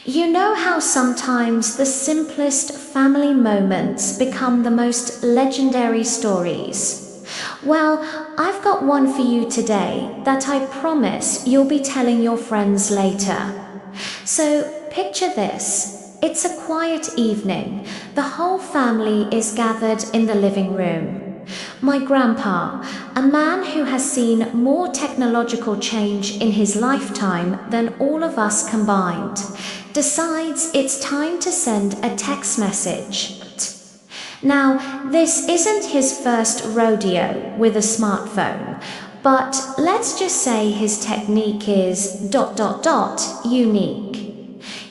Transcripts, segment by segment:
You know how sometimes the simplest family moments become the most legendary stories? Well, I've got one for you today that I promise you'll be telling your friends later. So, picture this. It's a quiet evening. The whole family is gathered in the living room. My grandpa, a man who has seen more technological change in his lifetime than all of us combined, decides it's time to send a text message. Now, this isn't his first rodeo with a smartphone, but let's just say his technique is ... unique.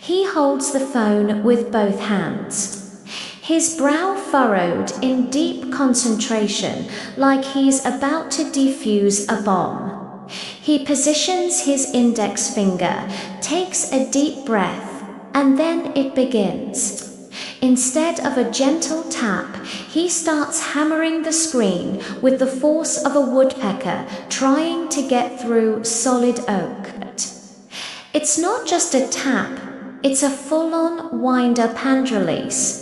He holds the phone with both hands, his brow furrowed in deep concentration like he's about to defuse a bomb. He positions his index finger, takes a deep breath, and then it begins. Instead of a gentle tap, he starts hammering the screen with the force of a woodpecker trying to get through solid oak. It's not just a tap, it's a full-on wind-up hand release.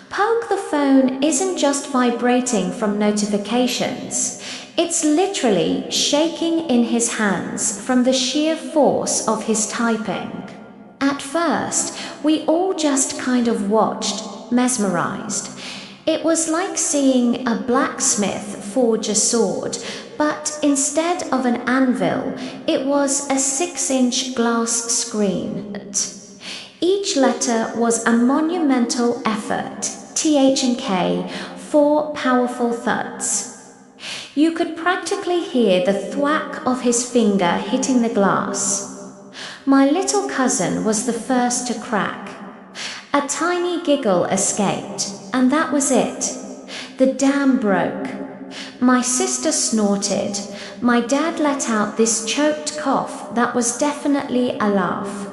Poke the phone isn't just vibrating from notifications, it's literally shaking in his hands from the sheer force of his typing. At first, we all just kind of watched, mesmerized. It was like seeing a blacksmith forge a sword, but instead of an anvil, it was a 6-inch glass screen. Each letter was a monumental effort, TH and K, 4 powerful thuds. You could practically hear the thwack of his finger hitting the glass. My little cousin was the first to crack. A tiny giggle escaped, and that was it. The dam broke. My sister snorted. My dad let out this choked cough that was definitely a laugh.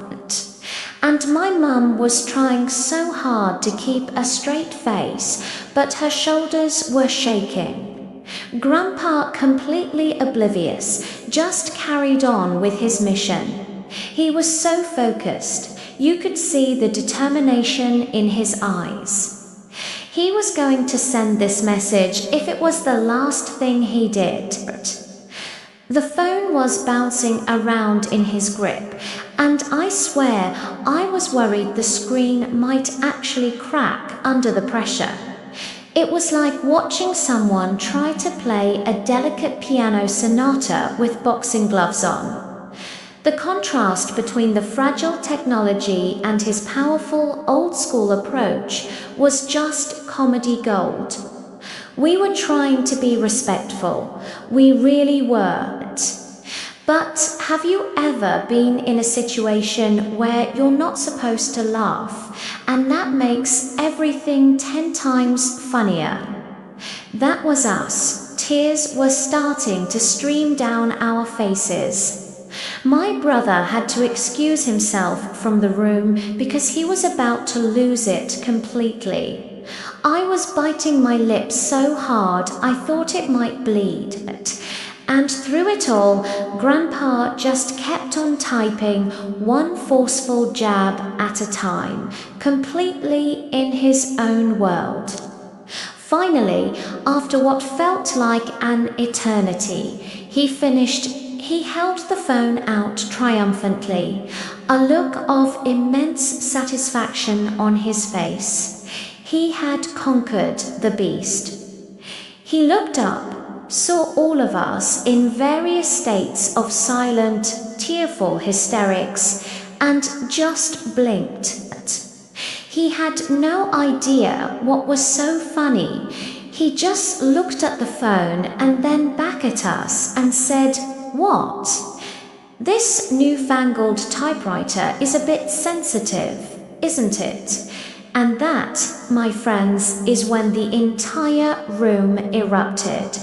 And my mum was trying so hard to keep a straight face, but her shoulders were shaking. Grandpa, completely oblivious, just carried on with his mission. He was so focused, you could see the determination in his eyes. He was going to send this message if it was the last thing he did. The phone was bouncing around in his grip, and I swear I was worried the screen might actually crack under the pressure. It was like watching someone try to play a delicate piano sonata with boxing gloves on. The contrast between the fragile technology and his powerful, old-school approach was just comedy gold. We were trying to be respectful. We really were. But have you ever been in a situation where you're not supposed to laugh, and that makes everything 10 times funnier? That was us. Tears were starting to stream down our faces. My brother had to excuse himself from the room because he was about to lose it completely. I was biting my lips so hard I thought it might bleed. And through it all, Grandpa just kept on typing one forceful jab at a time, completely in his own world. Finally, after what felt like an eternity, he finished. He held the phone out triumphantly, a look of immense satisfaction on his face. He had conquered the beast. He looked up, saw all of us in various states of silent, tearful hysterics, and just blinked. He had no idea what was so funny. He just looked at the phone and then back at us and said, "What? This newfangled typewriter is a bit sensitive, isn't it?" And that, my friends, is when the entire room erupted.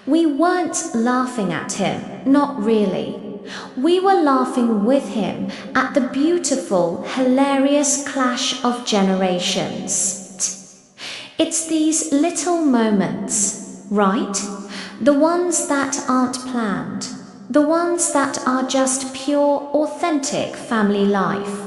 We weren't laughing at him, not really. We were laughing with him at the beautiful, hilarious clash of generations. It's these little moments, right? The ones that aren't planned. The ones that are just pure, authentic family life.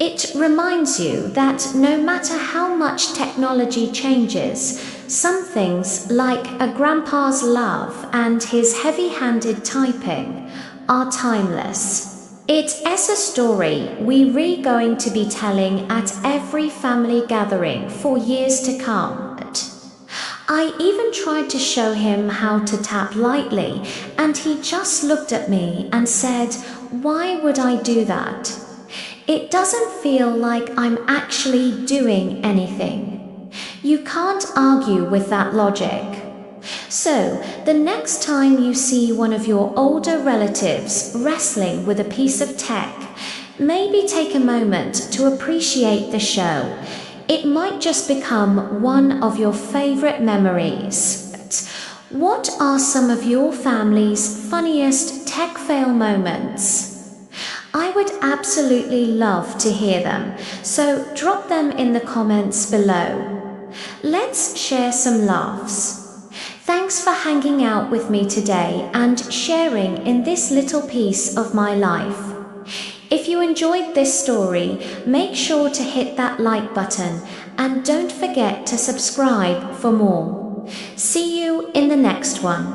It reminds you that no matter how much technology changes, some things like a grandpa's love and his heavy-handed typing are timeless. It is a story we're going to be telling at every family gathering for years to come. I even tried to show him how to tap lightly, and he just looked at me and said, "Why would I do that? It doesn't feel like I'm actually doing anything." You can't argue with that logic. So, the next time you see one of your older relatives wrestling with a piece of tech, maybe take a moment to appreciate the show. It might just become one of your favorite memories. What are some of your family's funniest tech fail moments? I would absolutely love to hear them, so drop them in the comments below. Let's share some laughs. Thanks for hanging out with me today and sharing in this little piece of my life. If you enjoyed this story, make sure to hit that like button and don't forget to subscribe for more. See you in the next one.